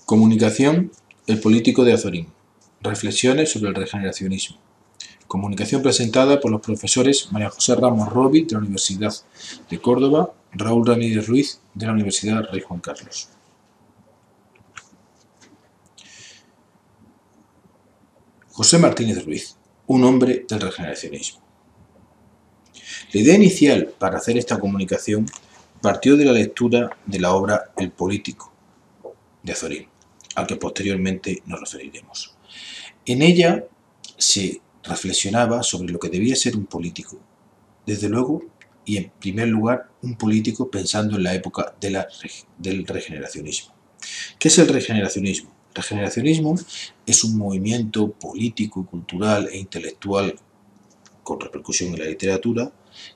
Comunicación, el político de Azorín. Reflexiones sobre el regeneracionismo. Comunicación presentada por los profesores María José Ramos Rovi, de la Universidad de Córdoba, Raúl Ramírez Ruiz, de la Universidad Rey Juan Carlos. José Martínez Ruiz, un hombre del regeneracionismo. La idea inicial para hacer esta comunicación partió de la lectura de la obra El político, de Azorín, al que posteriormente nos referiremos. En ella se reflexionaba sobre lo que debía ser un político, desde luego, y en primer lugar, un político pensando en la época del regeneracionismo. ¿Qué es el regeneracionismo? El regeneracionismo es un movimiento político, cultural e intelectual con repercusión en la literatura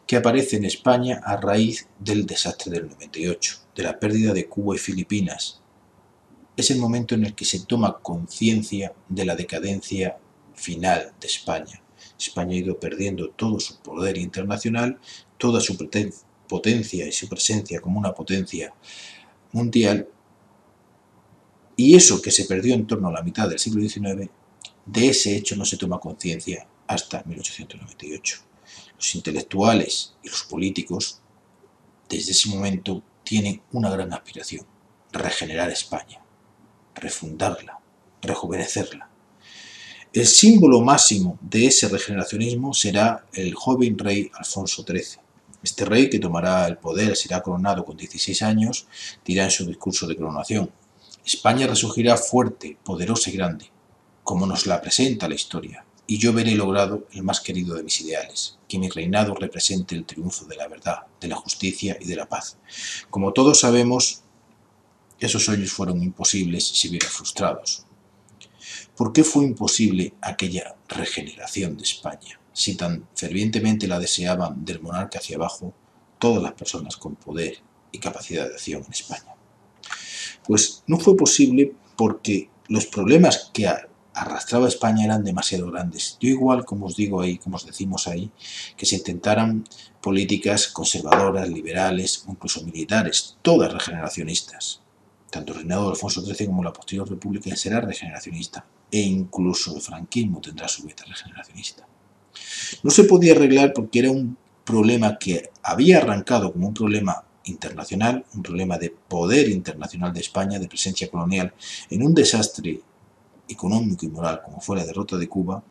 que aparece en España a raíz del desastre del 98, de la pérdida de Cuba y Filipinas. Es el momento en el que se toma conciencia de la decadencia final de España. España ha ido perdiendo todo su poder internacional, toda su potencia y su presencia como una potencia mundial, y eso que se perdió en torno a la mitad del siglo XIX, de ese hecho no se toma conciencia hasta 1898. Los intelectuales y los políticos, desde ese momento, tienen una gran aspiración: regenerar España, refundarla, rejuvenecerla. El símbolo máximo de ese regeneracionismo será el joven rey Alfonso XIII. Este rey, que tomará el poder, será coronado con 16 años, dirá en su discurso de coronación: España resurgirá fuerte, poderosa y grande, como nos la presenta la historia, y yo veré logrado el más querido de mis ideales, que mi reinado represente el triunfo de la verdad, de la justicia y de la paz. Como todos sabemos, esos sueños fueron imposibles y se vieron frustrados. ¿Por qué fue imposible aquella regeneración de España, si tan fervientemente la deseaban del monarca hacia abajo todas las personas con poder y capacidad de acción en España? Pues no fue posible porque los problemas que arrastraba España eran demasiado grandes. Yo igual, como os digo ahí, como os decimos ahí, que se intentaran políticas conservadoras, liberales o incluso militares, todas regeneracionistas. Tanto el reinado de Alfonso XIII como la posterior república será regeneracionista, e incluso el franquismo tendrá su veta regeneracionista. No se podía arreglar porque era un problema que había arrancado como un problema internacional, un problema de poder internacional de España, de presencia colonial, en un desastre económico y moral como fue la derrota de Cuba,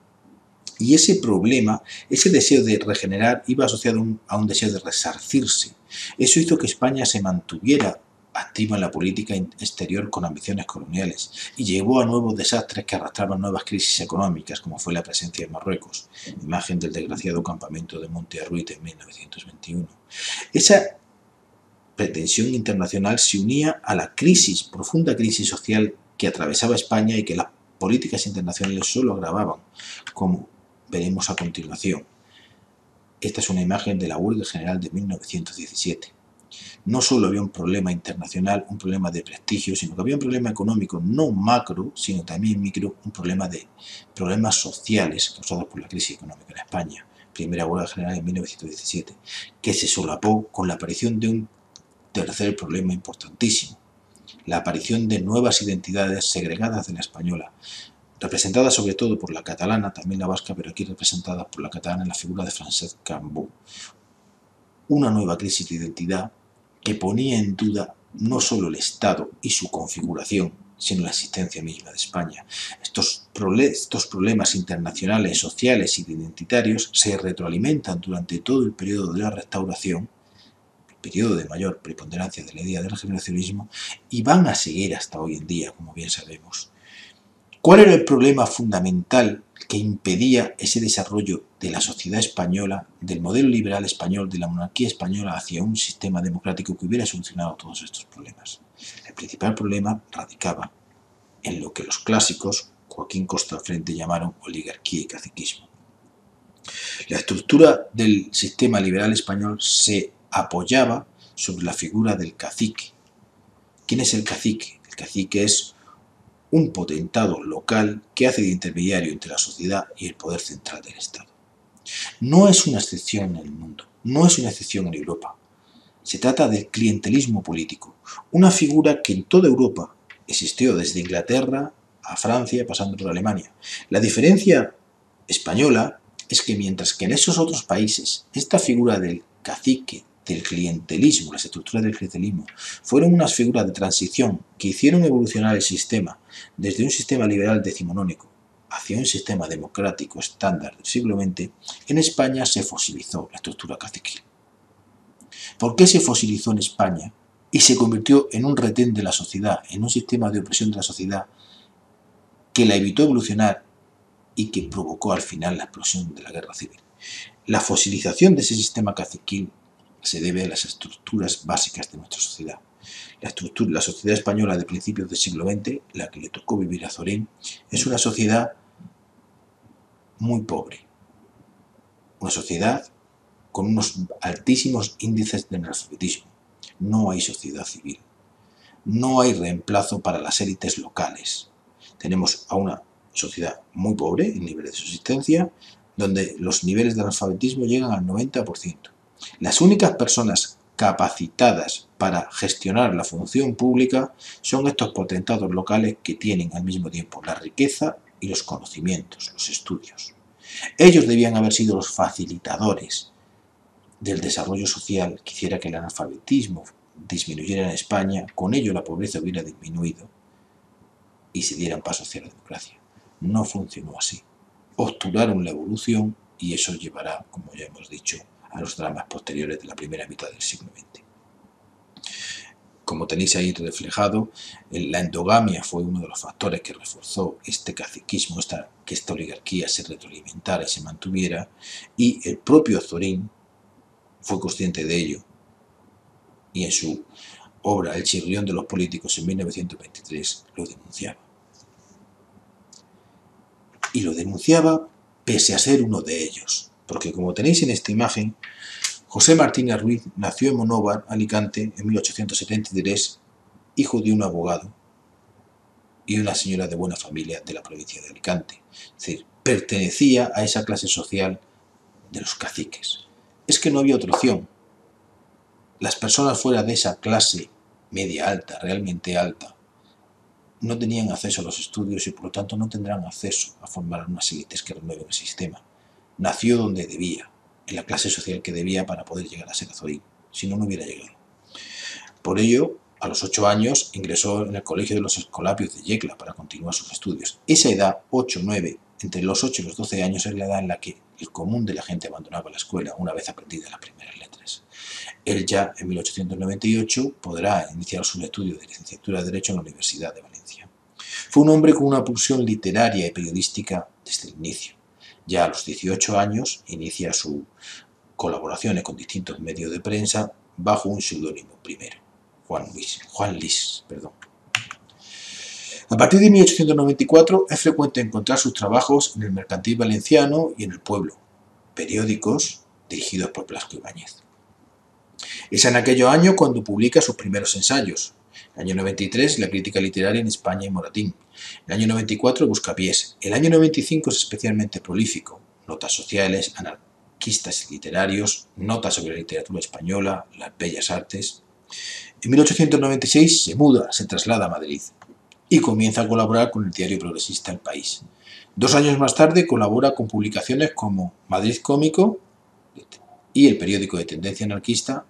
y ese problema, ese deseo de regenerar, iba asociado a un deseo de resarcirse. Eso hizo que España se mantuviera activa en la política exterior con ambiciones coloniales y llevó a nuevos desastres que arrastraban nuevas crisis económicas, como fue la presencia de Marruecos, imagen del desgraciado campamento de Monte Arruite en 1921. Esa pretensión internacional se unía a la profunda crisis social que atravesaba España y que las políticas internacionales solo agravaban, como veremos a continuación. Esta es una imagen de la huelga general de 1917. No solo había un problema internacional, un problema de prestigio, sino que había un problema económico, no macro, sino también micro, un problema de problemas sociales causados por la crisis económica en España. Primera huelga general en 1917, que se solapó con la aparición de un tercer problema importantísimo: la aparición de nuevas identidades segregadas de la española, representadas sobre todo por la catalana, también la vasca, pero aquí representadas por la catalana en la figura de Francesc Cambó. Una nueva crisis de identidad que ponía en duda no solo el Estado y su configuración, sino la existencia misma de España. Estos problemas internacionales, sociales y identitarios se retroalimentan durante todo el periodo de la Restauración, periodo de mayor preponderancia de la idea del regeneracionismo, y van a seguir hasta hoy en día, como bien sabemos. ¿Cuál era el problema fundamental que impedía ese desarrollo de la sociedad española, del modelo liberal español, de la monarquía española hacia un sistema democrático que hubiera solucionado todos estos problemas? El principal problema radicaba en lo que los clásicos, Joaquín Costa Frente, llamaron oligarquía y caciquismo. La estructura del sistema liberal español se apoyaba sobre la figura del cacique. ¿Quién es el cacique? El cacique es un potentado local que hace de intermediario entre la sociedad y el poder central del Estado. No es una excepción en el mundo, no es una excepción en Europa. Se trata del clientelismo político, una figura que en toda Europa existió desde Inglaterra a Francia, pasando por Alemania. La diferencia española es que mientras que en esos otros países esta figura del cacique, del clientelismo, las estructuras del clientelismo, fueron unas figuras de transición que hicieron evolucionar el sistema desde un sistema liberal decimonónico hacia un sistema democrático estándar del siglo XX, en España se fosilizó la estructura caciquil. ¿Por qué se fosilizó en España y se convirtió en un retén de la sociedad, en un sistema de opresión de la sociedad que la evitó evolucionar y que provocó al final la explosión de la guerra civil? La fosilización de ese sistema caciquil se debe a las estructuras básicas de nuestra sociedad. La sociedad española de principios del siglo XX, la que le tocó vivir a Zorín, es una sociedad muy pobre, una sociedad con unos altísimos índices de analfabetismo. No hay sociedad civil, no hay reemplazo para las élites locales. Tenemos a una sociedad muy pobre en niveles de subsistencia, donde los niveles de analfabetismo llegan al 90%. Las únicas personas capacitadas para gestionar la función pública son estos potentados locales que tienen al mismo tiempo la riqueza y los conocimientos, los estudios. Ellos debían haber sido los facilitadores del desarrollo social que hiciera que el analfabetismo disminuyera en España, con ello la pobreza hubiera disminuido y se dieran paso hacia la democracia. No funcionó así. Obturaron la evolución y eso llevará, como ya hemos dicho, a los dramas posteriores de la primera mitad del siglo XX. Como tenéis ahí reflejado, la endogamia fue uno de los factores que reforzó este caciquismo, que esta oligarquía se retroalimentara y se mantuviera, y el propio Zorín fue consciente de ello, y en su obra El chirrión de los políticos en 1923 lo denunciaba. Y lo denunciaba pese a ser uno de ellos, porque como tenéis en esta imagen, José Martínez Ruiz nació en Monóvar, Alicante, en 1873, hijo de un abogado y una señora de buena familia de la provincia de Alicante. Es decir, pertenecía a esa clase social de los caciques. Es que no había otra opción. Las personas fuera de esa clase media alta, realmente alta, no tenían acceso a los estudios y por lo tanto no tendrán acceso a formar unas élites que renueven el sistema. Nació donde debía, en la clase social que debía para poder llegar a ser Zorín, si no, no hubiera llegado. Por ello, a los 8 años ingresó en el colegio de los Escolapios de Yecla para continuar sus estudios. Esa edad, 8, 9, entre los 8 y los 12 años, es la edad en la que el común de la gente abandonaba la escuela una vez aprendidas las primeras letras. Él ya en 1898 podrá iniciar sus estudios de licenciatura de Derecho en la Universidad de Valencia. Fue un hombre con una pulsión literaria y periodística desde el inicio. Ya a los 18 años inicia sus colaboraciones con distintos medios de prensa bajo un seudónimo primero, Juan Lis. A partir de 1894 es frecuente encontrar sus trabajos en el Mercantil Valenciano y en El Pueblo, periódicos dirigidos por Blasco Ibáñez. Es en aquellos años cuando publica sus primeros ensayos. El año 93, la crítica literaria en España y Moratín. El año 94, Buscapiés. El año 95 es especialmente prolífico. Notas sociales, anarquistas y literarios, notas sobre la literatura española, las bellas artes. En 1896 se traslada a Madrid y comienza a colaborar con el diario progresista El País. 2 años más tarde colabora con publicaciones como Madrid Cómico y el periódico de tendencia anarquista,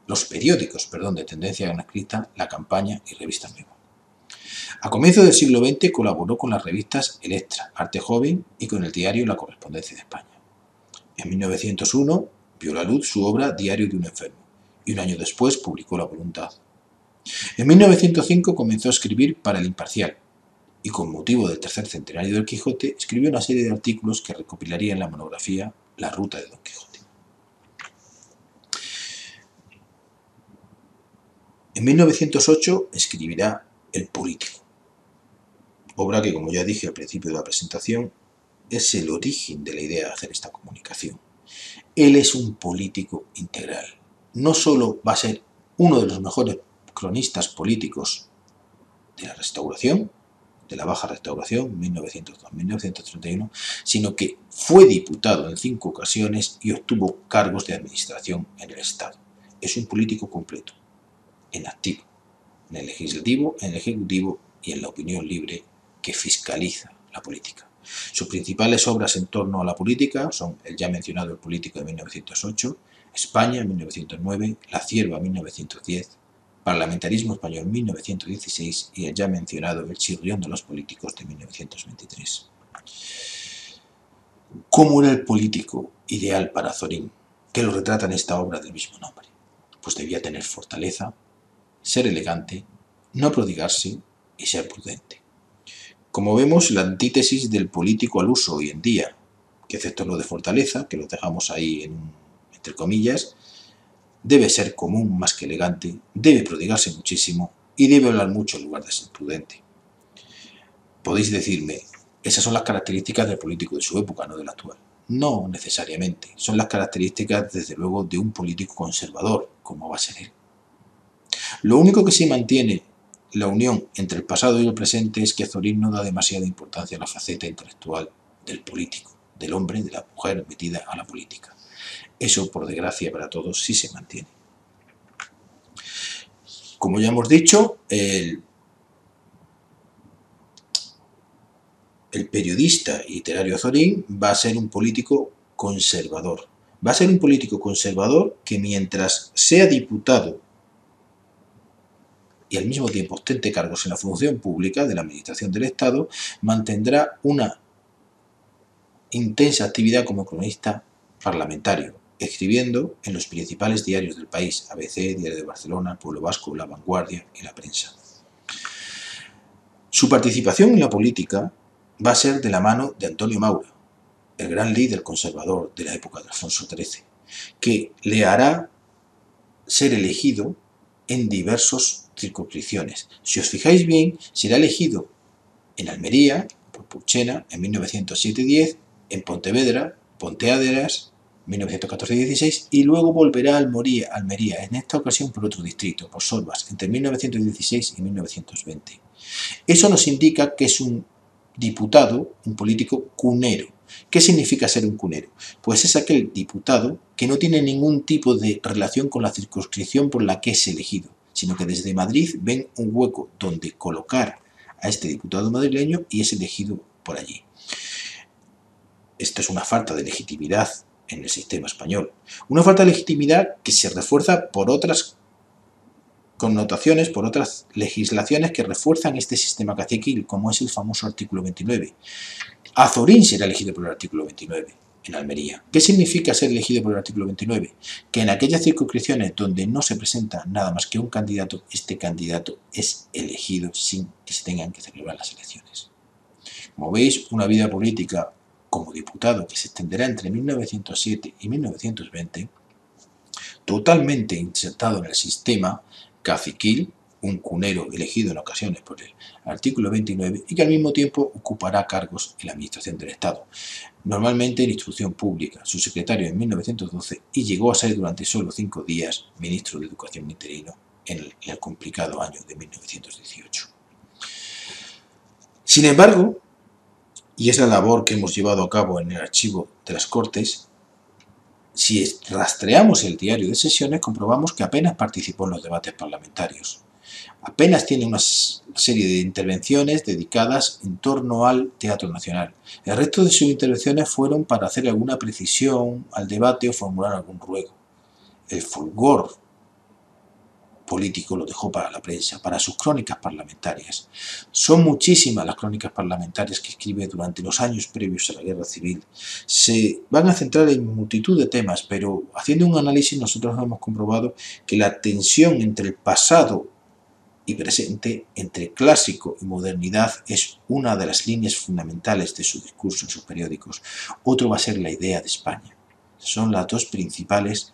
los periódicos, de tendencia anarquista, La Campaña y Revista Nueva. A comienzos del siglo XX colaboró con las revistas Electra, Arte Joven y con el diario La Correspondencia de España. En 1901 vio la luz su obra Diario de un enfermo y un año después publicó La Voluntad. En 1905 comenzó a escribir para El Imparcial y con motivo del tercer centenario del Quijote escribió una serie de artículos que recopilaría en la monografía La Ruta de Don Quijote. En 1908 escribirá El Político, obra que, como ya dije al principio de la presentación, es el origen de la idea de hacer esta comunicación. Él es un político integral. No solo va a ser uno de los mejores cronistas políticos de la Restauración, de la Baja Restauración, 1902-1931, sino que fue diputado en 5 ocasiones y obtuvo cargos de administración en el Estado. Es un político completo, en activo, en el legislativo, en el ejecutivo y en la opinión libre que fiscaliza la política. Sus principales obras en torno a la política son el ya mencionado El político de 1908, España en 1909, La cierva 1910, Parlamentarismo español 1916 y el ya mencionado El chirrión de los políticos de 1923. ¿Cómo era el político ideal para Azorín, que lo retrata en esta obra del mismo nombre? Pues debía tener fortaleza, ser elegante, no prodigarse y ser prudente. Como vemos, la antítesis del político al uso hoy en día, que excepto lo de fortaleza, que lo dejamos ahí entre comillas, debe ser común más que elegante, debe prodigarse muchísimo y debe hablar mucho en lugar de ser prudente. Podéis decirme, esas son las características del político de su época, no del actual. No necesariamente, son las características desde luego de un político conservador, como va a ser él. Lo único que sí mantiene la unión entre el pasado y el presente es que Azorín no da demasiada importancia a la faceta intelectual del político, del hombre, de la mujer metida a la política. Eso, por desgracia para todos, sí se mantiene. Como ya hemos dicho, el periodista y literario Azorín va a ser un político conservador. Va a ser un político conservador que mientras sea diputado y al mismo tiempo ostente cargos en la función pública de la administración del Estado, mantendrá una intensa actividad como cronista parlamentario, escribiendo en los principales diarios del país, ABC, Diario de Barcelona, Pueblo Vasco, La Vanguardia y La Prensa. Su participación en la política va a ser de la mano de Antonio Maura, el gran líder conservador de la época de Alfonso XIII, que le hará ser elegido en diversas circunscripciones. Si os fijáis bien, será elegido en Almería, por Purchena, en 1907-10, en Pontevedra, Ponteaderas, 1914-16, y luego volverá a Almería, en esta ocasión por otro distrito, por Sorbas, entre 1916 y 1920. Eso nos indica que es un diputado, un político cunero. ¿Qué significa ser un cunero? Pues es aquel diputado que no tiene ningún tipo de relación con la circunscripción por la que es elegido, sino que desde Madrid ven un hueco donde colocar a este diputado madrileño y es elegido por allí. Esto es una falta de legitimidad en el sistema español. Una falta de legitimidad que se refuerza por otras connotaciones, por otras legislaciones que refuerzan este sistema caciquil, como es el famoso artículo 29. Azorín será elegido por el artículo 29 en Almería. ¿Qué significa ser elegido por el artículo 29? Que en aquellas circunscripciones donde no se presenta nada más que un candidato, este candidato es elegido sin que se tengan que celebrar las elecciones. Como veis, una vida política como diputado que se extenderá entre 1907 y 1920, totalmente insertado en el sistema caciquil, un cunero elegido en ocasiones por el artículo 29 y que al mismo tiempo ocupará cargos en la administración del Estado, normalmente en instrucción pública, su secretario en 1912 y llegó a ser durante solo 5 días ministro de Educación interino en el complicado año de 1918. Sin embargo, y es la labor que hemos llevado a cabo en el archivo de las Cortes, si rastreamos el diario de sesiones comprobamos que apenas participó en los debates parlamentarios. Apenas tiene una serie de intervenciones dedicadas en torno al Teatro Nacional. El resto de sus intervenciones fueron para hacer alguna precisión al debate o formular algún ruego. El fulgor político lo dejó para la prensa, para sus crónicas parlamentarias. Son muchísimas las crónicas parlamentarias que escribe durante los años previos a la Guerra Civil. Se van a centrar en multitud de temas, pero haciendo un análisis nosotros hemos comprobado que la tensión entre el pasado y presente, entre clásico y modernidad, es una de las líneas fundamentales de su discurso en sus periódicos. Otro va a ser la idea de España. Son las dos principales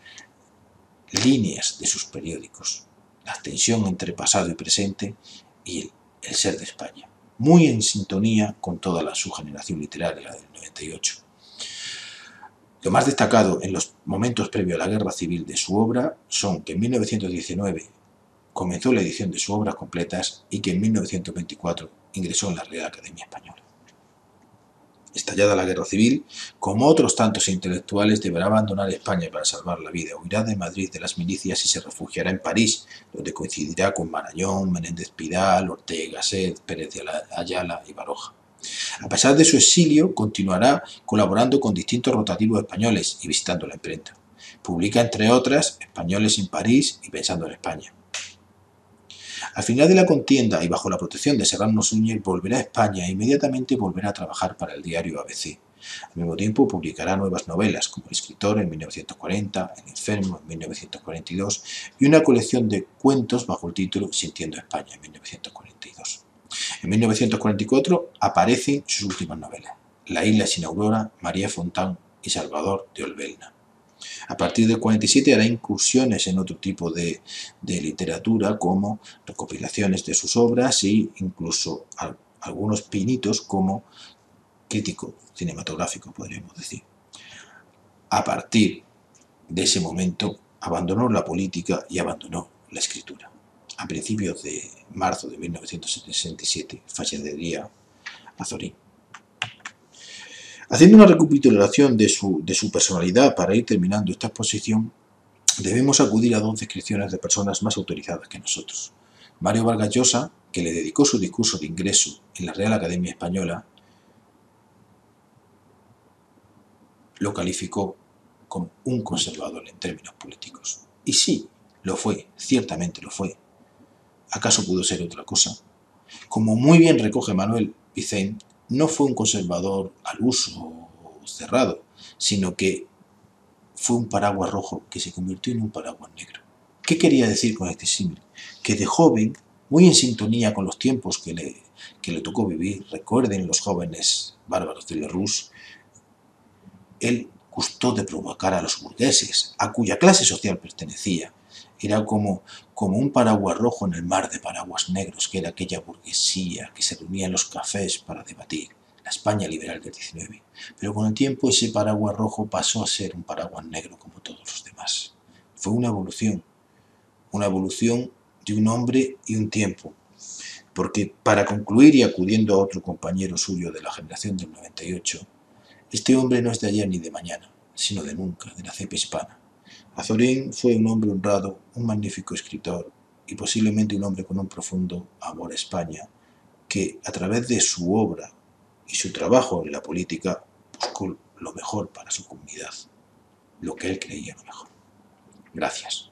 líneas de sus periódicos. La tensión entre pasado y presente y el ser de España. Muy en sintonía con toda su generación literaria del 98. Lo más destacado en los momentos previos a la Guerra Civil de su obra son que en 1919 comenzó la edición de sus obras completas y que en 1924 ingresó en la Real Academia Española. Estallada la guerra civil, como otros tantos intelectuales, deberá abandonar España para salvar la vida. Huirá de Madrid de las milicias y se refugiará en París, donde coincidirá con Marañón, Menéndez Pidal, Ortega y Gasset, Pérez de Ayala y Baroja. A pesar de su exilio, continuará colaborando con distintos rotativos españoles y visitando la imprenta. Publica, entre otras, Españoles en París y Pensando en España. Al final de la contienda y bajo la protección de Serrano Suñer, volverá a España e inmediatamente volverá a trabajar para el diario ABC. Al mismo tiempo publicará nuevas novelas, como El escritor en 1940, El enfermo en 1942 y una colección de cuentos bajo el título Sintiendo España en 1942. En 1944 aparecen sus últimas novelas, La isla sin aurora, María Fontán y Salvador de Olbelna. A partir del 47 hará incursiones en otro tipo de literatura, como recopilaciones de sus obras e incluso algunos pinitos como crítico cinematográfico, podríamos decir. A partir de ese momento abandonó la política y abandonó la escritura. A principios de marzo de 1967 fallecería Azorín. Haciendo una recapitulación de su personalidad para ir terminando esta exposición, debemos acudir a dos descripciones de personas más autorizadas que nosotros. Mario Vargas Llosa, que le dedicó su discurso de ingreso en la Real Academia Española, lo calificó como un conservador en términos políticos. Y sí, lo fue, ciertamente lo fue. ¿Acaso pudo ser otra cosa? Como muy bien recoge Manuel Vicent, no fue un conservador al uso o cerrado, sino que fue un paraguas rojo que se convirtió en un paraguas negro. ¿Qué quería decir con este símil? Que de joven, muy en sintonía con los tiempos que le tocó vivir, recuerden los jóvenes bárbaros de Lerroux, él gustó de provocar a los burgueses, a cuya clase social pertenecía. Era como un paraguas rojo en el mar de paraguas negros, que era aquella burguesía que se reunía en los cafés para debatir la España liberal del 19. Pero con el tiempo ese paraguas rojo pasó a ser un paraguas negro como todos los demás. Fue una evolución de un hombre y un tiempo. Porque para concluir, y acudiendo a otro compañero suyo de la generación del 98, este hombre no es de ayer ni de mañana, sino de nunca, de la cepa hispana. Azorín fue un hombre honrado, un magnífico escritor y posiblemente un hombre con un profundo amor a España, que a través de su obra y su trabajo en la política buscó lo mejor para su comunidad, lo que él creía lo mejor. Gracias.